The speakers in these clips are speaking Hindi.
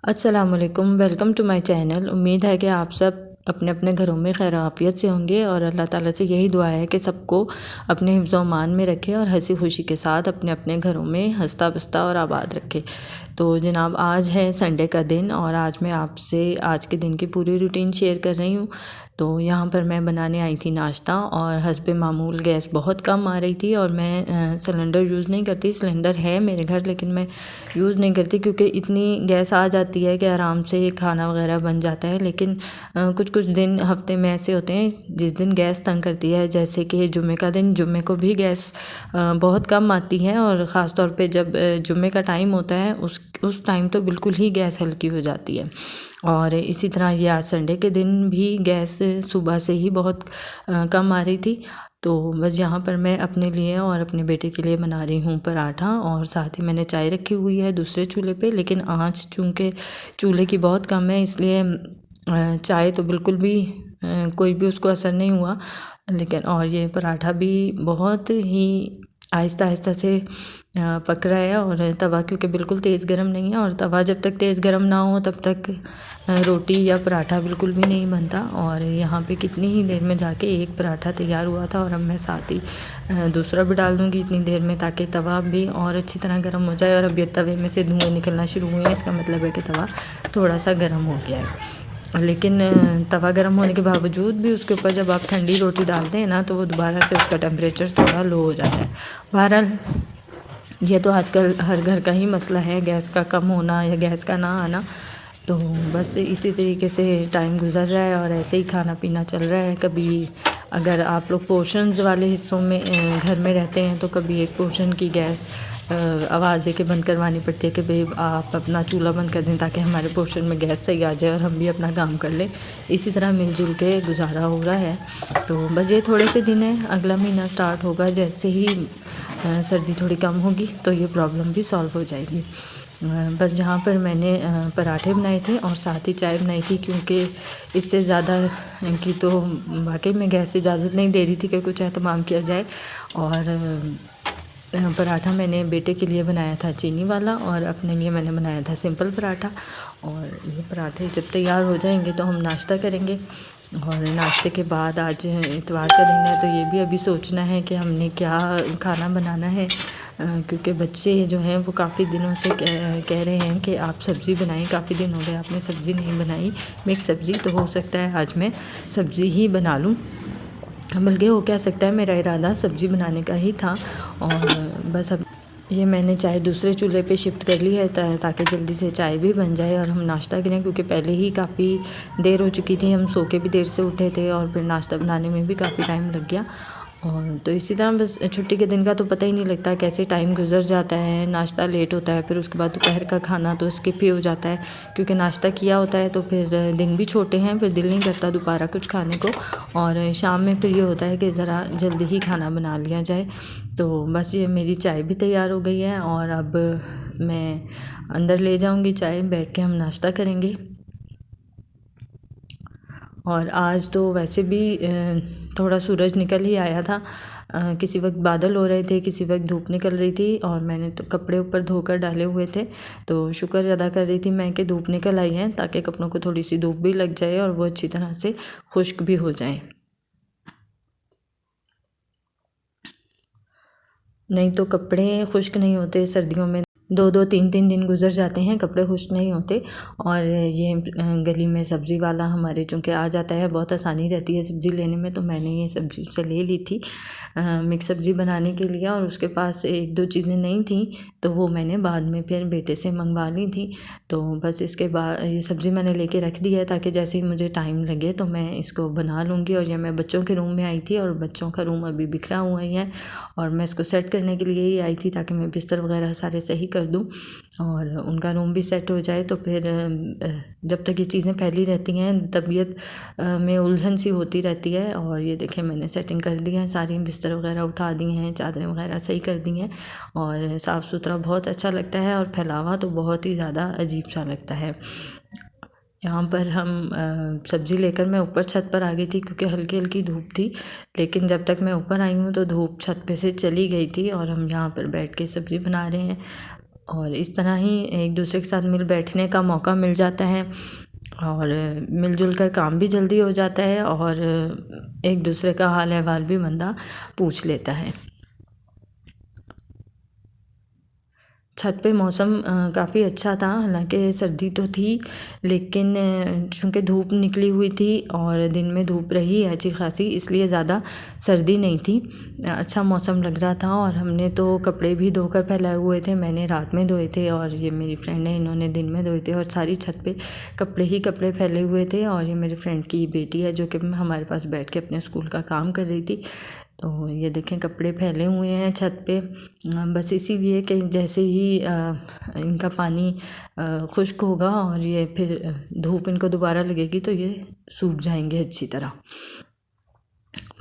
अस्सलामुअलैकुम, वेलकम टू माय चैनल। उम्मीद है कि आप सब अपने अपने घरों में खैर आफियत से होंगे और अल्लाह ताला से यही दुआ है कि सबको अपने हिफ्ज़ व मान में रखे और हंसी खुशी के साथ अपने अपने घरों में हंसता बसता और आबाद रखे। तो जनाब, आज है संडे का दिन और आज मैं आपसे आज के दिन की पूरी रूटीन शेयर कर रही हूँ। तो यहाँ पर मैं बनाने आई थी नाश्ता और हस्बे मामूल गैस बहुत कम आ रही थी और मैं सिलेंडर यूज़ नहीं करती। सिलेंडर है मेरे घर लेकिन मैं यूज़ नहीं करती क्योंकि इतनी गैस आ जाती है कि आराम से खाना वगैरह बन जाता है। लेकिन कुछ कुछ दिन हफ्ते में ऐसे होते हैं जिस दिन गैस तंग करती है, जैसे कि जुम्मे का दिन। जुम्मे को भी गैस बहुत कम आती है और ख़ास तौर पे जब जुम्मे का टाइम होता है उस टाइम तो बिल्कुल ही गैस हल्की हो जाती है। और इसी तरह ये आज संडे के दिन भी गैस सुबह से ही बहुत कम आ रही थी। तो बस यहाँ पर मैं अपने लिए और अपने बेटे के लिए बना रही हूँ पराठा और साथ ही मैंने चाय रखी हुई है दूसरे चूल्हे पे। लेकिन आँच चूँकि चूल्हे की बहुत कम है इसलिए चाय तो बिल्कुल भी कोई भी उसको असर नहीं हुआ। लेकिन और ये पराठा भी बहुत ही आहिस्ता आहिस्ता से पक रहा है और तवा क्योंकि बिल्कुल तेज़ गर्म नहीं है और तवा जब तक तेज़ गर्म ना हो तब तक रोटी या पराठा बिल्कुल भी नहीं बनता। और यहाँ पे कितनी ही देर में जाके एक पराठा तैयार हुआ था और अब मैं साथ ही दूसरा भी डाल दूँगी इतनी देर में, ताकि तवा भी और अच्छी तरह गर्म हो जाए। और अब ये तवे में से धुएँ निकलना शुरू हुए हैं, इसका मतलब है कि तवा थोड़ा सा गर्म हो गया है। लेकिन तवा गर्म होने के बावजूद भी उसके ऊपर जब आप ठंडी रोटी डालते हैं ना तो वो दोबारा से उसका टेम्परेचर थोड़ा लो हो जाता है। बहरहाल ये तो आजकल हर घर का ही मसला है, गैस का कम होना या गैस का ना आना। तो बस इसी तरीके से टाइम गुज़र रहा है और ऐसे ही खाना पीना चल रहा है। कभी अगर आप लोग पोर्शंस वाले हिस्सों में घर में रहते हैं तो कभी एक पोर्शन की गैस आवाज़ दे के बंद करवानी पड़ती है कि भाई आप अपना चूल्हा बंद कर दें ताकि हमारे पोर्शन में गैस सही आ जाए और हम भी अपना काम कर लें। इसी तरह मिलजुल के गुजारा हो रहा है। तो बस ये थोड़े से दिन है, अगला महीना स्टार्ट होगा, जैसे ही सर्दी थोड़ी कम होगी तो ये प्रॉब्लम भी सॉल्व हो जाएगी। बस जहाँ पर मैंने पराठे बनाए थे और साथ ही चाय बनाई थी, क्योंकि इससे ज़्यादा की तो वाकई में गैस इजाज़त नहीं दे रही थी कि कुछ एहतमाम किया जाए। और पराठा मैंने बेटे के लिए बनाया था चीनी वाला और अपने लिए मैंने बनाया था सिंपल पराठा। और ये पराठे जब तैयार हो जाएंगे तो हम नाश्ता करेंगे। और नाश्ते के बाद आज इतवार का दिन है तो ये भी अभी सोचना है कि हमने क्या खाना बनाना है, क्योंकि बच्चे जो हैं वो काफ़ी दिनों से कह रहे हैं कि आप सब्ज़ी बनाएं। काफ़ी दिन हो गए आपने सब्ज़ी नहीं बनाई, मिक्स सब्ज़ी। तो हो सकता है आज मैं सब्ज़ी ही बना लूँ, बल्कि हो क्या सकता है मेरा इरादा सब्ज़ी बनाने का ही था। और बस अब ये मैंने चाय दूसरे चूल्हे पे शिफ्ट कर ली है ताकि जल्दी से चाय भी बन जाए और हम नाश्ता करें, क्योंकि पहले ही काफ़ी देर हो चुकी थी, हम सो के भी देर से उठे थे और फिर नाश्ता बनाने में भी काफ़ी टाइम लग गया। और तो इसी तरह बस छुट्टी के दिन का तो पता ही नहीं लगता कैसे टाइम गुजर जाता है। नाश्ता लेट होता है, फिर उसके बाद दोपहर का खाना तो स्किप ही हो जाता है, क्योंकि नाश्ता किया होता है तो फिर दिन भी छोटे हैं, फिर दिल नहीं करता दोबारा कुछ खाने को। और शाम में फिर ये होता है कि ज़रा जल्दी ही खाना बना लिया जाए। तो बस ये मेरी चाय भी तैयार हो गई है और अब मैं अंदर ले जाऊंगी चाय, बैठ के हम नाश्ता करेंगे। और आज तो वैसे भी थोड़ा सूरज निकल ही आया था। किसी वक्त बादल हो रहे थे, किसी वक्त धूप निकल रही थी और मैंने तो कपड़े ऊपर धोकर डाले हुए थे। तो शुक्र अदा कर रही थी मैं कि धूप निकल आई है, ताकि कपड़ों को थोड़ी सी धूप भी लग जाए और वो अच्छी तरह से खुश्क भी हो जाए। नहीं तो कपड़े खुश्क नहीं होते सर्दियों में, 2-2 3-3 दिन गुजर जाते हैं, कपड़े खुश्क नहीं होते। और ये गली में सब्ज़ी वाला हमारे चूँकि आ जाता है, बहुत आसानी रहती है सब्ज़ी लेने में, तो मैंने ये सब्ज़ी उससे ले ली थी मिक्स सब्ज़ी बनाने के लिए। और उसके पास 1-2 चीज़ें नहीं थी तो वो मैंने बाद में फिर बेटे से मंगवा ली थी। तो बस इसके बाद ये सब्ज़ी मैंने लेके रख दी है ताकि जैसे ही मुझे टाइम लगे तो मैं इसको बना लूँगी। और ये मैं बच्चों के रूम में आई थी और बच्चों का रूम अभी बिखरा हुआ ही है और मैं इसको सेट करने के लिए ही आई थी ताकि मैं बिस्तर वगैरह सारे सही कर दूँ और उनका रूम भी सेट हो जाए। तो फिर जब तक ये चीज़ें फैली रहती हैं तबीयत में उलझन सी होती रहती है। और ये देखें मैंने सेटिंग कर दी है, सारी बिस्तर वगैरह उठा दी हैं, चादरें वगैरह सही कर दी हैं और साफ़ सुथरा बहुत अच्छा लगता है और फैलावा तो बहुत ही ज़्यादा अजीब सा लगता है। यहाँ पर हम सब्ज़ी लेकर मैं ऊपर छत पर आ गई थी क्योंकि हल्की हल्की धूप थी, लेकिन जब तक मैं ऊपर आई हूँ तो धूप छत पे से चली गई थी और हम यहाँ पर बैठ के सब्ज़ी बना रहे हैं। और इस तरह ही एक दूसरे के साथ मिल बैठने का मौका मिल जाता है और मिलजुल कर काम भी जल्दी हो जाता है और एक दूसरे का हाल अहवाल भी बंदा पूछ लेता है। छत पे मौसम काफ़ी अच्छा था, हालांकि सर्दी तो थी लेकिन चूँकि धूप निकली हुई थी और दिन में धूप रही अच्छी खासी, इसलिए ज़्यादा सर्दी नहीं थी। अच्छा मौसम लग रहा था और हमने तो कपड़े भी धोकर फैलाए हुए थे। मैंने रात में धोए थे और ये मेरी फ्रेंड है, इन्होंने दिन में धोए थे और सारी छत पे कपड़े ही कपड़े फैले हुए थे। और ये मेरी फ्रेंड की बेटी है जो कि हमारे पास बैठ के अपने स्कूल का काम कर रही थी। तो ये देखें कपड़े फैले हुए हैं छत पे, बस इसीलिए कि जैसे ही इनका पानी खुश्क होगा और ये फिर धूप इनको दोबारा लगेगी तो ये सूख जाएंगे अच्छी तरह।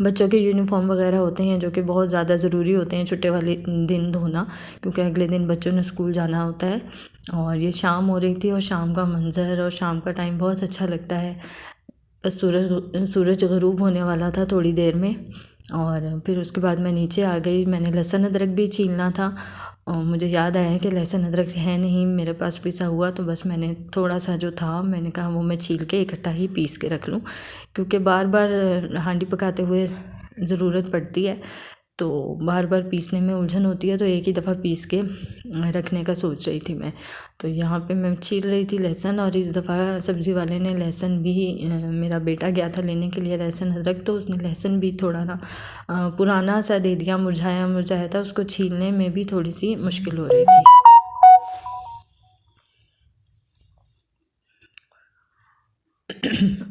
बच्चों के यूनिफॉर्म वगैरह होते हैं जो कि बहुत ज़्यादा ज़रूरी होते हैं छुट्टी वाले दिन धोना, क्योंकि अगले दिन बच्चों ने स्कूल जाना होता है। और ये शाम हो रही थी और शाम का मंज़र और शाम का टाइम बहुत अच्छा लगता है। बस सूरज ग़रूब होने वाला था थोड़ी देर में और फिर उसके बाद मैं नीचे आ गई। मैंने लहसुन अदरक भी छीलना था और मुझे याद आया कि लहसुन अदरक है नहीं मेरे पास पिसा हुआ, तो बस मैंने थोड़ा सा जो था मैंने कहा वो मैं छील के इकट्ठा ही पीस के रख लूँ, क्योंकि बार बार हांडी पकाते हुए ज़रूरत पड़ती है तो बार बार पीसने में उलझन होती है, तो एक ही दफ़ा पीस के रखने का सोच रही थी मैं। तो यहाँ पे मैं छील रही थी लहसुन और इस दफ़ा सब्ज़ी वाले ने लहसुन भी, मेरा बेटा गया था लेने के लिए लहसुन अदरक, तो उसने लहसुन भी थोड़ा ना पुराना सा दे दिया, मुरझाया मुरझाया था, उसको छीलने में भी थोड़ी सी मुश्किल हो रही थी।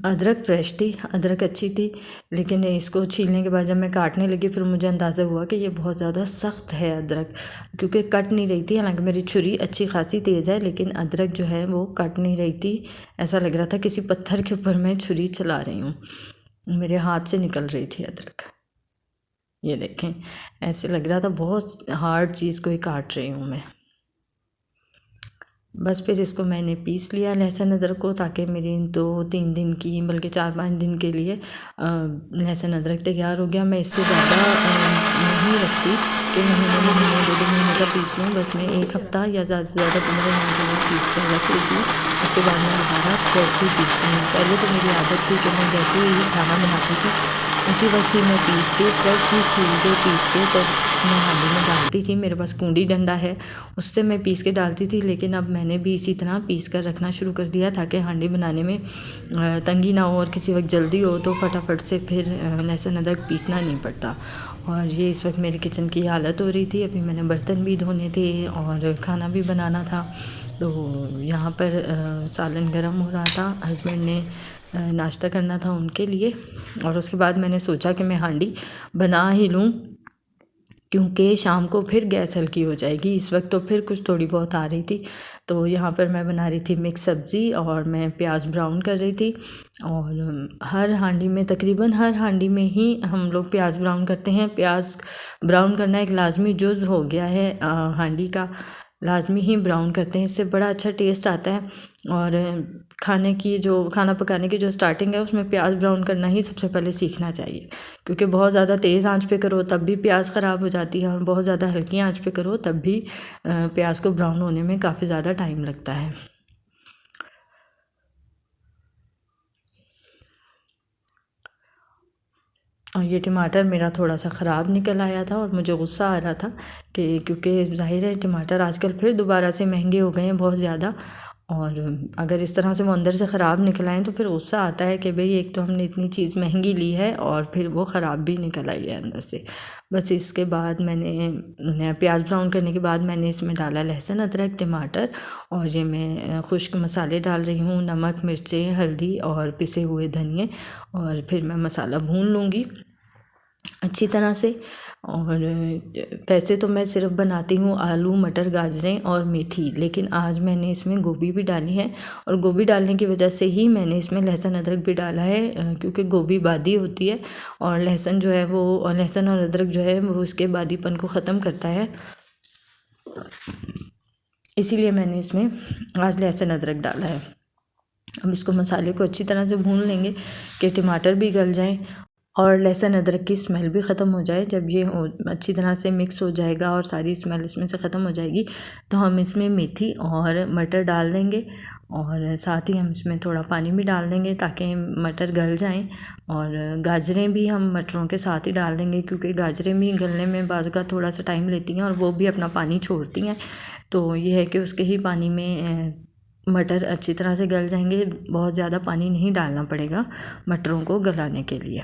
अदरक फ्रेश थी, अदरक अच्छी थी, लेकिन इसको छीलने के बाद जब मैं काटने लगी फिर मुझे अंदाज़ा हुआ कि ये बहुत ज़्यादा सख्त है अदरक, क्योंकि कट नहीं रही थी। हालांकि मेरी छुरी अच्छी खासी तेज़ है लेकिन अदरक जो है वो कट नहीं रही थी। ऐसा लग रहा था किसी पत्थर के ऊपर मैं छुरी चला रही हूँ, मेरे हाथ से निकल रही थी अदरक। ये देखें ऐसे लग रहा था बहुत हार्ड चीज़ को ही काट रही हूँ मैं। बस फिर इसको मैंने पीस लिया लहसुन अदरक को, ताकि मेरी 2-3 दिन की बल्कि 4-5 दिन के लिए लहसुन अदरक तैयार हो गया। मैं इससे ज़्यादा नहीं रखती कि महीने 2-2 महीने का पीस लूँ, बस मैं 1 हफ़्ता या ज़्यादा से ज़्यादा 15 दिन के लिए पीस कर रख लेती हूँ। उसके बाद मैं दोबारा फ्रेश ही पीसती हूँ। पहले तो मेरी आदत थी कि मैं जैसे ही खाना बनाती थी उसी वक्त ही मैं पीस के फ्रेश ही छील के पीस के तो मैं हांडी में डालती थी। मेरे पास कूंडी डंडा है, उससे मैं पीस के डालती थी, लेकिन अब मैंने भी इसी तरह पीस कर रखना शुरू कर दिया ताकि हांडी बनाने में तंगी ना हो और किसी वक्त जल्दी हो तो फटाफट से फिर लहसुन अदरक पीसना नहीं पड़ता। और ये इस वक्त मेरी किचन की हालत हो रही थी। अभी मैंने बर्तन भी धोने थे और खाना भी बनाना था, तो यहाँ पर सालन गरम हो रहा था, हस्बैंड ने नाश्ता करना था उनके लिए। और उसके बाद मैंने सोचा कि मैं हांडी बना ही लूँ, क्योंकि शाम को फिर गैस हल्की हो जाएगी। इस वक्त तो फिर कुछ थोड़ी बहुत आ रही थी। तो यहाँ पर मैं बना रही थी मिक्स सब्ज़ी और मैं प्याज ब्राउन कर रही थी। और हर हांडी में, तकरीबन हर हांडी में ही हम लोग प्याज ब्राउन करते हैं। प्याज ब्राउन करना एक लाजमी जुज़ हो गया है हांडी का, लाजमी ही ब्राउन करते हैं, इससे बड़ा अच्छा टेस्ट आता है। और खाना पकाने की जो स्टार्टिंग है उसमें प्याज ब्राउन करना ही सबसे पहले सीखना चाहिए, क्योंकि बहुत ज़्यादा तेज़ आंच पे करो तब भी प्याज ख़राब हो जाती है और बहुत ज़्यादा हल्की आंच पे करो तब भी प्याज को ब्राउन होने में काफ़ी ज़्यादा टाइम लगता है। और ये टमाटर मेरा थोड़ा सा ख़राब निकल आया था और मुझे गुस्सा आ रहा था कि क्योंकि ज़ाहिर है टमाटर आजकल फिर दोबारा से महंगे हो गए हैं बहुत ज़्यादा, और अगर इस तरह से वो अंदर से ख़राब निकल आएँ तो फिर गुस्सा आता है कि भाई एक तो हमने इतनी चीज़ महंगी ली है और फिर वो ख़राब भी निकल आई है अंदर से। बस इसके बाद मैंने प्याज ब्राउन करने के बाद मैंने इसमें डाला लहसुन अदरक टमाटर, और ये मैं खुश्क मसाले डाल रही हूँ, नमक मिर्चें हल्दी और पिसे हुए धनिए, और फिर मैं मसाला भून लूँगी अच्छी तरह से। और वैसे तो मैं सिर्फ बनाती हूँ आलू मटर गाजरें और मेथी, लेकिन आज मैंने इसमें गोभी भी डाली है, और गोभी डालने की वजह से ही मैंने इसमें लहसुन अदरक भी डाला है, क्योंकि गोभी बादी होती है और लहसुन जो है वो, और लहसुन और अदरक जो है वो उसके बादीपन को ख़त्म करता है, इसीलिए मैंने इसमें आज लहसुन अदरक डाला है। अब इसको मसाले को अच्छी तरह से भून लेंगे कि टमाटर भी गल जाएं और लहसुन अदरक की स्मेल भी ख़त्म हो जाए। जब ये अच्छी तरह से मिक्स हो जाएगा और सारी स्मेल इसमें से ख़त्म हो जाएगी तो हम इसमें मेथी और मटर डाल देंगे और साथ ही हम इसमें थोड़ा पानी भी डाल देंगे ताकि मटर गल जाएं। और गाजरें भी हम मटरों के साथ ही डाल देंगे क्योंकि गाजरें भी गलने में बाद का थोड़ा सा टाइम लेती हैं और वो भी अपना पानी छोड़ती हैं। तो ये है कि उसके ही पानी में मटर अच्छी तरह से गल जाएंगे। बहुत ज़्यादा पानी नहीं डालना पड़ेगा मटरों को गलाने के लिए।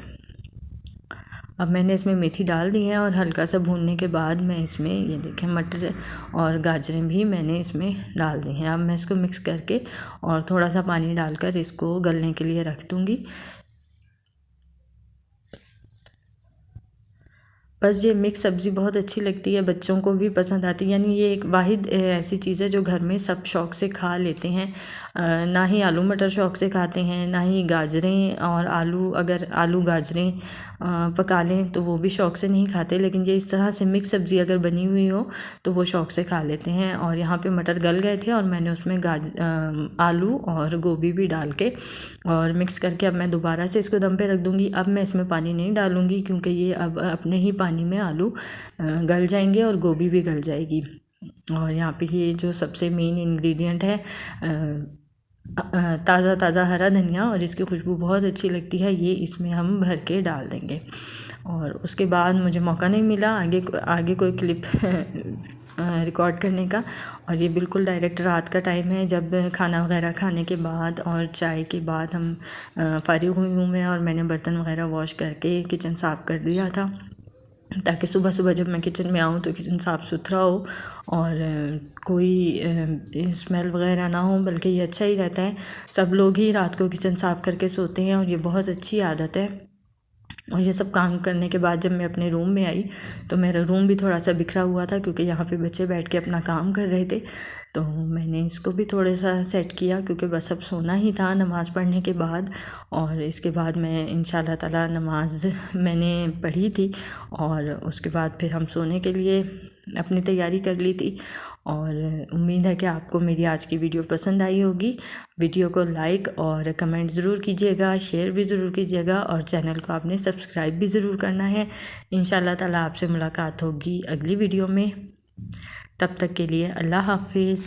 अब मैंने इसमें मेथी डाल दी है और हल्का सा भूनने के बाद मैं इसमें ये देखें मटर और गाजरें भी मैंने इसमें डाल दी हैं। अब मैं इसको मिक्स करके और थोड़ा सा पानी डालकर इसको गलने के लिए रख दूँगी। बस ये मिक्स सब्ज़ी बहुत अच्छी लगती है, बच्चों को भी पसंद आती है। यानी ये एक वाहिद ऐसी चीज़ है जो घर में सब शौक़ से खा लेते हैं। ना ही आलू मटर शौक़ से खाते हैं, ना ही गाजरें और आलू, अगर आलू गाजरें पका लें तो वो भी शौक़ से नहीं खाते। लेकिन ये इस तरह से मिक्स सब्ज़ी अगर बनी हुई हो तो वो शौक़ से खा लेते हैं। और यहाँ पे मटर गल गए थे और मैंने उसमें आलू और गोभी भी डाल के और मिक्स करके अब मैं दोबारा से इसको दम पे रख दूँगी। अब मैं इसमें पानी नहीं डालूँगी क्योंकि ये अब अपने ही पानी में आलू गल जाएंगे और गोभी भी गल जाएगी। और यहाँ पे ये जो सबसे मेन इंग्रेडिएंट है ताज़ा ताज़ा हरा धनिया, और इसकी खुशबू बहुत अच्छी लगती है। ये इसमें हम भर के डाल देंगे। और उसके बाद मुझे मौका नहीं मिला आगे कोई क्लिप रिकॉर्ड करने का। और ये बिल्कुल डायरेक्ट रात का टाइम है, जब खाना वगैरह खाने के बाद और चाय के बाद हम फारिग हुई हूँ मैं, और मैंने बर्तन वगैरह वॉश करके किचन साफ़ कर दिया था ताकि सुबह सुबह जब मैं किचन में आऊँ तो किचन साफ़ सुथरा हो और कोई स्मेल वगैरह ना हो, बल्कि ये अच्छा ही रहता है। सब लोग ही रात को किचन साफ़ करके सोते हैं और ये बहुत अच्छी आदत है। और ये सब काम करने के बाद जब मैं अपने रूम में आई तो मेरा रूम भी थोड़ा सा बिखरा हुआ था क्योंकि यहाँ पे बच्चे बैठ के अपना काम कर रहे थे। तो मैंने इसको भी थोड़ा सा सेट किया क्योंकि बस अब सोना ही था नमाज़ पढ़ने के बाद। और इसके बाद मैं इंशाल्लाह ताला नमाज़ मैंने पढ़ी थी और उसके बाद फिर हम सोने के लिए अपनी तैयारी कर ली थी। और उम्मीद है कि आपको मेरी आज की वीडियो पसंद आई होगी। वीडियो को लाइक और कमेंट ज़रूर कीजिएगा, शेयर भी ज़रूर कीजिएगा और चैनल को आपने सब्सक्राइब भी ज़रूर करना है। इंशाल्लाह ताला आपसे मुलाकात होगी अगली वीडियो में। तब तक के लिए अल्लाह हाफिज़।